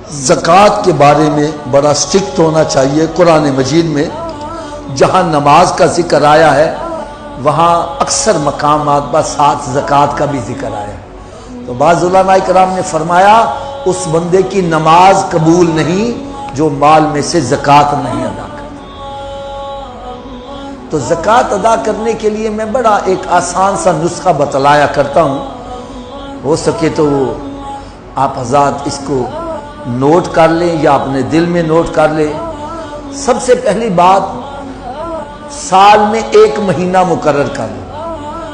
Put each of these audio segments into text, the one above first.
زکوٰۃ کے بارے میں بڑا سٹرکٹ ہونا چاہیے۔ قرآن مجید میں جہاں نماز کا ذکر آیا ہے وہاں اکثر مقامات پر ساتھ زکوٰۃ کا بھی ذکر آیا ہے۔ تو بعض علماء کرام نے فرمایا اس بندے کی نماز قبول نہیں جو مال میں سے زکوٰۃ نہیں ادا کرتا۔ تو زکوٰۃ ادا کرنے کے لیے میں بڑا ایک آسان سا نسخہ بتلایا کرتا ہوں، ہو سکے تو آپ حضرات اس کو نوٹ کر لیں یا اپنے دل میں نوٹ کر لیں۔ سب سے پہلی بات، سال میں ایک مہینہ مقرر کر لیں،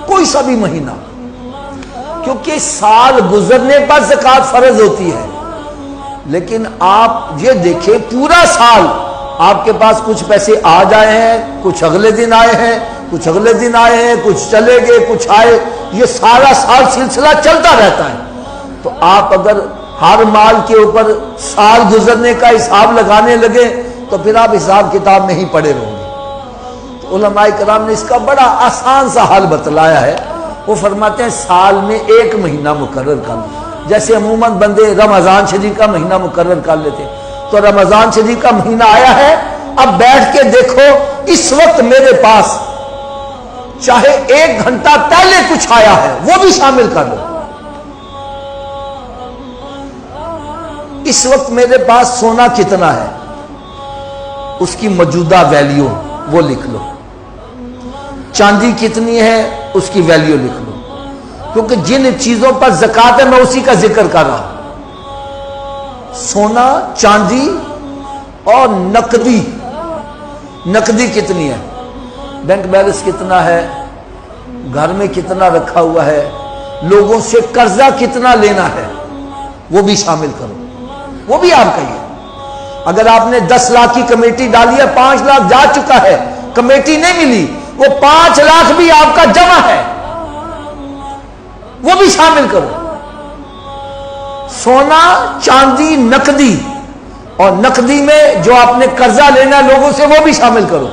کوئی سا بھی مہینہ، کیونکہ سال گزرنے پر زکوٰۃ فرض ہوتی ہے۔ لیکن آپ یہ دیکھیں پورا سال آپ کے پاس کچھ پیسے آ جائے ہیں، کچھ اگلے دن آئے ہیں، کچھ اگلے دن آئے ہیں، کچھ چلے گئے، کچھ آئے، یہ سارا سال سلسلہ چلتا رہتا ہے۔ تو آپ اگر ہر مال کے اوپر سال گزرنے کا حساب لگانے لگے تو پھر آپ حساب کتاب میں ہی پڑے رہو گے۔ تو علماء کرام نے اس کا بڑا آسان سا حل بتلایا ہے۔ وہ فرماتے ہیں سال میں ایک مہینہ مقرر کر لیں۔ جیسے عموماً بندے رمضان شریف کا مہینہ مقرر کر لیتے، تو رمضان شریف کا مہینہ آیا ہے، اب بیٹھ کے دیکھو اس وقت میرے پاس چاہے 1 گھنٹہ پہلے کچھ آیا ہے وہ بھی شامل کر لو۔ اس وقت میرے پاس سونا کتنا ہے اس کی موجودہ ویلیو وہ لکھ لو، چاندی کتنی ہے اس کی ویلیو لکھ لو، کیونکہ جن چیزوں پر زکوٰۃ ہے میں اسی کا ذکر کر رہا ہوں۔ سونا، چاندی اور نقدی۔ نقدی کتنی ہے، بینک بیلنس کتنا ہے، گھر میں کتنا رکھا ہوا ہے، لوگوں سے قرضہ کتنا لینا ہے وہ بھی شامل کرو، وہ بھی آپ کا ہی ہے۔ اگر آپ نے 10 لاکھ کی کمیٹی ڈالی ہے، 5 لاکھ جا چکا ہے، کمیٹی نہیں ملی، وہ 5 لاکھ بھی آپ کا جمع ہے، وہ بھی شامل کرو۔ سونا، چاندی، نقدی، اور نقدی میں جو آپ نے قرضہ لینا لوگوں سے وہ بھی شامل کرو۔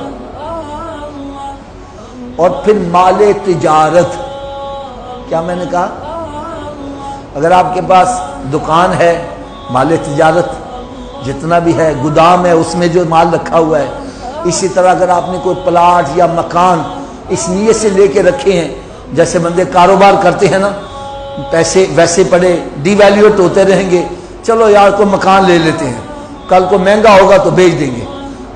اور پھر مال تجارت، کیا میں نے کہا؟ اگر آپ کے پاس دکان ہے، مال تجارت جتنا بھی ہے، گودام ہے اس میں جو مال رکھا ہوا ہے۔ اسی طرح اگر آپ نے کوئی پلاٹ یا مکان اس نیت سے لے کے رکھے ہیں، جیسے بندے کاروبار کرتے ہیں نا، پیسے ویسے پڑے ڈی ویلیوٹ ہوتے رہیں گے، چلو یار کوئی مکان لے لیتے ہیں، کل کو مہنگا ہوگا تو بیچ دیں گے،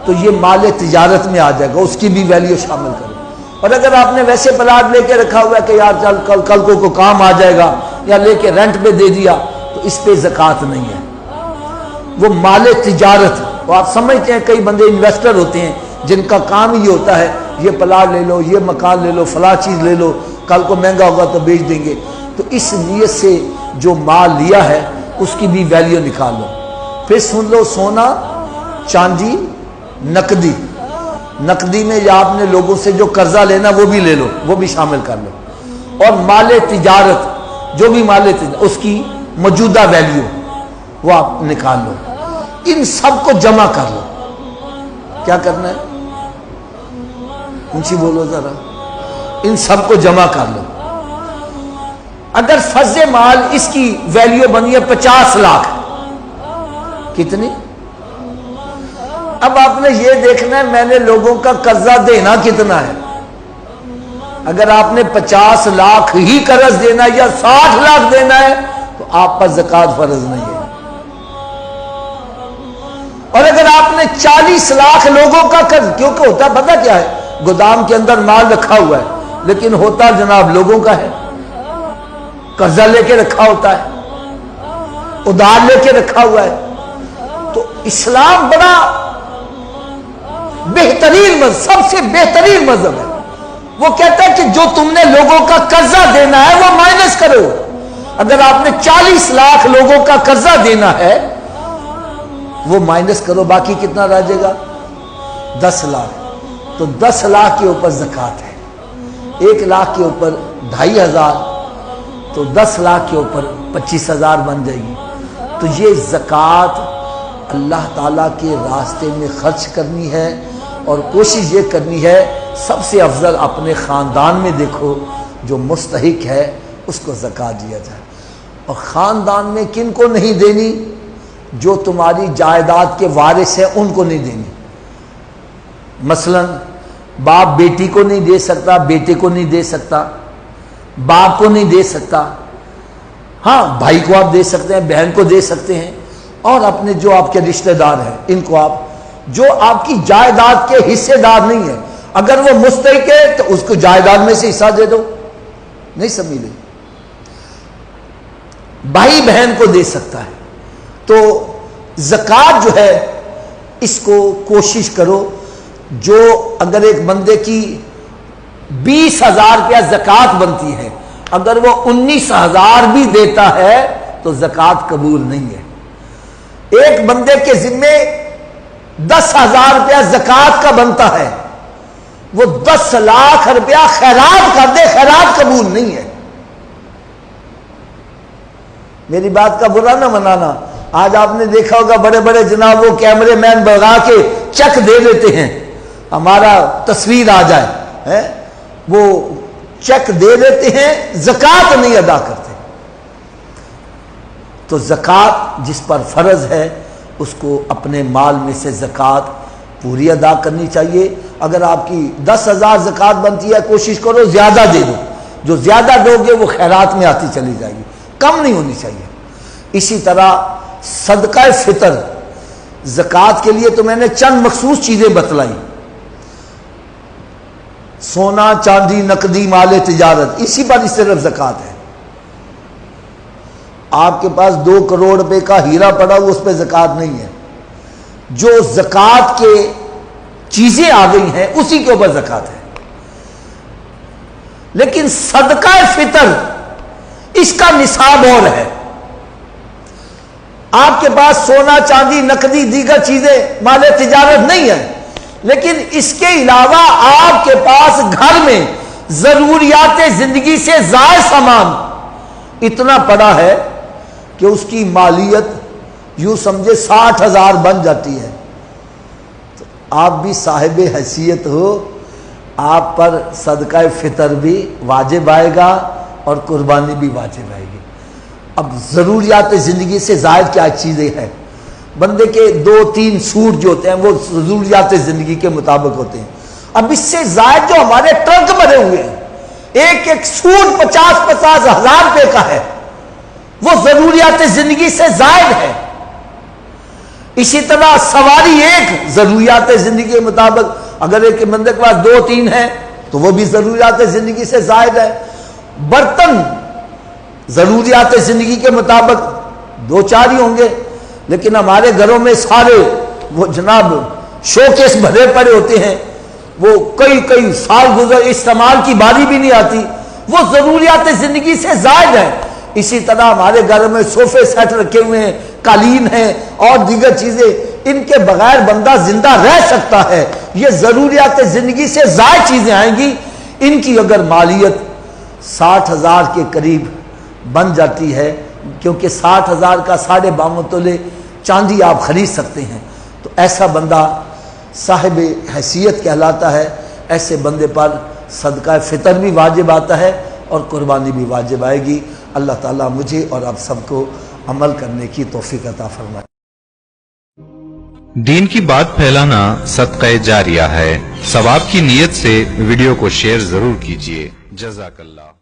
تو یہ مال تجارت میں آ جائے گا، اس کی بھی ویلیو شامل کرو۔ اور اگر آپ نے ویسے پلاٹ لے کے رکھا ہوا ہے کہ یار چل کل کو کوئی کام آ جائے گا، یا لے کے رینٹ پہ دے دیا، تو اس پہ زکوٰۃ نہیں ہے، وہ مال تجارت۔ وہ آپ سمجھتے ہیں کئی بندے انویسٹر ہوتے ہیں جن کا کام ہی ہوتا ہے یہ پلاٹ لے لو، یہ مکان لے لو، فلاں چیز لے لو، کل کو مہنگا ہوگا تو بیچ دیں گے، تو اس نیت سے جو مال لیا ہے اس کی بھی ویلیو نکال لو۔ پھر سن لو، سونا، چاندی، نقدی۔ نقدی میں یا آپ نے لوگوں سے جو قرضہ لینا وہ بھی لے لو، وہ بھی شامل کر لو۔ اور مال تجارت، جو بھی مال تجارت اس کی موجودہ ویلیو وہ آپ نکال لو۔ ان سب کو جمع کر لو۔ کیا کرنا ہے؟ اونچی بولو ذرا۔ ان سب کو جمع کر لو۔ اگر فرض مال اس کی ویلیو بنی ہے 50 لاکھ، کتنی؟ اب آپ نے یہ دیکھنا ہے میں نے لوگوں کا قرضہ دینا کتنا ہے۔ اگر آپ نے 50 لاکھ ہی قرض دینا ہے یا 60 لاکھ دینا ہے تو آپ پر زکوٰۃ فرض نہیں ہے۔ اور اگر آپ نے 40 لاکھ لوگوں کا قرض، کیونکہ ہوتا پتہ کیا ہے، گودام کے اندر مال رکھا ہوا ہے لیکن ہوتا جناب لوگوں کا ہے، قرضہ لے کے رکھا ہوتا ہے، ادھار لے کے رکھا ہوا ہے۔ تو اسلام بڑا بہترین مذہب، سب سے بہترین مذہب ہے۔ وہ کہتا ہے کہ جو تم نے لوگوں کا قرضہ دینا ہے وہ مائنس کرو۔ اگر آپ نے 40 لاکھ لوگوں کا قرضہ دینا ہے وہ مائنس کرو، باقی کتنا رہ جائے گا؟ 10 لاکھ۔ تو 10 لاکھ کے اوپر زکوٰۃ ہے، 1 لاکھ کے اوپر 2500، تو 10 لاکھ کے اوپر 25,000 بن جائے گی۔ تو یہ زکوٰۃ اللہ تعالیٰ کے راستے میں خرچ کرنی ہے، اور کوشش یہ کرنی ہے سب سے افضل اپنے خاندان میں دیکھو جو مستحق ہے اس کو زکوٰۃ دیا جائے۔ اور خاندان میں کن کو نہیں دینی؟ جو تمہاری جائیداد کے وارث ہیں ان کو نہیں دینی. مثلا باپ بیٹی کو نہیں دے سکتا، بیٹے کو نہیں دے سکتا، باپ کو نہیں دے سکتا. ہاں بھائی کو آپ دے سکتے ہیں، بہن کو دے سکتے ہیں، اور اپنے جو آپ کے رشتہ دار ہیں ان کو آپ، جو آپ کی جائیداد کے حصے دار نہیں ہیں، اگر وہ مستحق ہے تو اس کو جائیداد میں سے حصہ دے دو. نہیں سمجھ لیں. بھائی بہن کو دے سکتا ہے. تو زکوٰۃ جو ہے اس کو کوشش کرو، جو اگر ایک بندے کی 20,000 روپیہ زکوٰۃ بنتی ہے، اگر وہ 19,000 بھی دیتا ہے تو زکوٰۃ قبول نہیں ہے. ایک بندے کے ذمے 10,000 روپیہ زکوٰۃ کا بنتا ہے، وہ 10 لاکھ روپیہ خیرات کر دے، خیرات قبول نہیں ہے. میری بات کا برا نہ منانا. آج آپ نے دیکھا ہوگا بڑے بڑے جناب وہ کیمرے مین بگا کے چیک دے دیتے ہیں، ہمارا تصویر آ جائے، وہ چیک دے دیتے ہیں، زکوٰۃ نہیں ادا کرتے. تو زکوٰۃ جس پر فرض ہے اس کو اپنے مال میں سے زکوٰۃ پوری ادا کرنی چاہیے. اگر آپ کی 10,000 زکوٰۃ بنتی ہے کوشش کرو زیادہ دے دو، جو زیادہ دو گے وہ خیرات میں آتی چلی جائے گی، کم نہیں ہونی چاہیے. اسی طرح صدقہ فطر، زکوٰۃ کے لیے تو میں نے چند مخصوص چیزیں بتلائی. سونا چاندی نقدی مال تجارت، اسی پر صرف زکوٰۃ ہے. آپ کے پاس 2 کروڑ روپے کا ہیرا پڑا ہوا اس پہ زکوٰۃ نہیں ہے. جو زکوٰۃ کے چیزیں آ گئی ہیں اسی کے اوپر زکوٰۃ ہے. لیکن صدقہ فطر اس کا نصاب اور ہے. آپ کے پاس سونا چاندی نقدی دیگر چیزیں مال تجارت نہیں ہے، لیکن اس کے علاوہ آپ کے پاس گھر میں ضروریات زندگی سے زائد سامان اتنا پڑا ہے کہ اس کی مالیت یوں سمجھے 60,000 بن جاتی ہے. تو آپ بھی صاحب حیثیت ہو، آپ پر صدقہ فطر بھی واجب آئے گا اور قربانی بھی واجب آئے گی. اب ضروریات زندگی سے زائد کیا چیزیں ہیں؟ بندے کے 2-3 سوٹ جو ہوتے ہیں وہ ضروریات زندگی کے مطابق ہوتے ہیں. اب اس سے زائد جو ہمارے ٹرنک بھرے ہوئے ہیں، ایک ایک سوٹ 50-50 ہزار روپے کا ہے، وہ ضروریات زندگی سے زائد ہے. اسی طرح سواری ایک ضروریات زندگی کے مطابق، اگر ایک بندے کے پاس 2-3 ہیں تو وہ بھی ضروریات زندگی سے زائد ہے. برتن ضروریات زندگی کے مطابق 2-4 ہی ہوں گے، لیکن ہمارے گھروں میں سارے وہ جناب شوکیس بھرے پڑے ہوتے ہیں، وہ کئی سال گزر استعمال کی باری بھی نہیں آتی، وہ ضروریات زندگی سے زائد ہے. اسی طرح ہمارے گھر میں صوفے سیٹ رکھے ہوئے ہیں، قالین ہیں اور دیگر چیزیں، ان کے بغیر بندہ زندہ رہ سکتا ہے. یہ ضروریات زندگی سے زائد چیزیں آئیں گی. ان کی اگر مالیت 60,000 کے قریب بن جاتی ہے، کیونکہ 60,000 کا 52.5 تولے چاندی آپ خرید سکتے ہیں، تو ایسا بندہ صاحب حیثیت کہلاتا ہے. ایسے بندے پر صدقہ فطر بھی واجب آتا ہے اور قربانی بھی واجب آئے گی. اللہ تعالیٰ مجھے اور آپ سب کو عمل کرنے کی توفیق عطا فرمائے. دین کی بات پھیلانا صدقہ جاریہ ہے. ثواب کی نیت سے ویڈیو کو شیئر ضرور کیجیے. جزاک اللہ.